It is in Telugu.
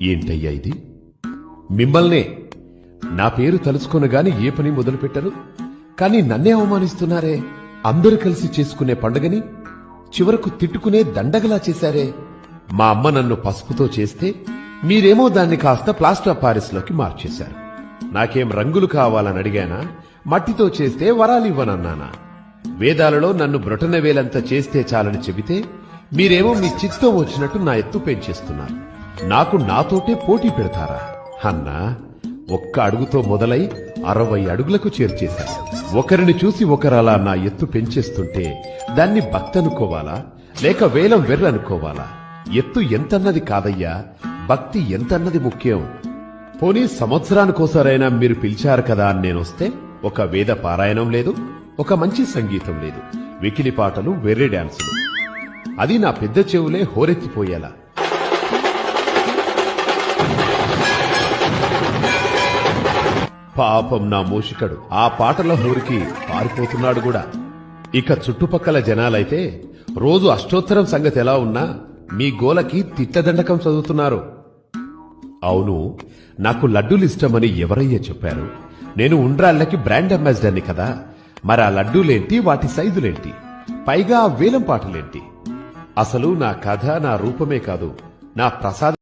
ఏంటయ్యా ఇది? మిమ్మల్నే నా పేరు తలుచుకొనగాని ఏ పని మొదలుపెట్టరు, కాని నన్నే అవమానిస్తున్నారే. అందరూ కలిసి చేసుకునే పండుగని చివరకు తిట్టుకునే దండగలా చేశారే. మా అమ్మ నన్ను పసుపుతో చేస్తే మీరేమో దాన్ని కాస్త ప్లాస్టర్ ఆఫ్ పారిస్ లోకి మార్చేశారు. నాకేం రంగులు కావాలని అడిగానా? మట్టితో చేస్తే వరాలివ్వనన్నానా? వేదాలలో నన్ను బ్రొటనవేలంత చేస్తే చాలని చెబితే మీరేమో మీ చిత్తం వచ్చినట్టు నా ఎత్తు పెంచేస్తున్నారు. నాకు నాతోటే పోటీ పెడతారా? అన్నా, ఒక్క అడుగుతో మొదలై 60 అడుగులకు చేర్చేశారు. ఒకరిని చూసి ఒకరలా నా ఎత్తు పెంచేస్తుంటే దాన్ని భక్తనుకోవాలా లేక వేలం వెర్రనుకోవాలా? ఎత్తు ఎంతన్నది కాదయ్యా, భక్తి ఎంతన్నది ముఖ్యం. పోనీ సంవత్సరానికోసారైనా మీరు పిలిచారు కదా అని నేనొస్తే ఒక వేద పారాయణం లేదు, ఒక మంచి సంగీతం లేదు, వెకిలి పాటలు, వెర్రి డాన్సులు. అది నా పెద్ద చెవులే హోరెత్తిపోయేలా. పాపం నా మూషికడు ఆ పాటల హోరికి పారిపోతున్నాడు కూడా. ఇక చుట్టుపక్కల జనాలైతే రోజు అష్టోత్తరం సంగతి ఎలా ఉన్నా మీ గోలకి తిట్టదండకం చదువుతున్నారు. అవును, నాకు లడ్డూలు ఇష్టమని ఎవరయ్యా చెప్పారు? నేను ఉండ్రాళ్ళకి బ్రాండ్ అంబాసిడర్ని కదా. మరి ఆ లడ్డూలేంటి, వాటి సైజులేంటి, పైగా ఆ వేలం పాటలేంటి? అసలు నా కథ, నా రూపమే కాదు, నా ప్రసాదం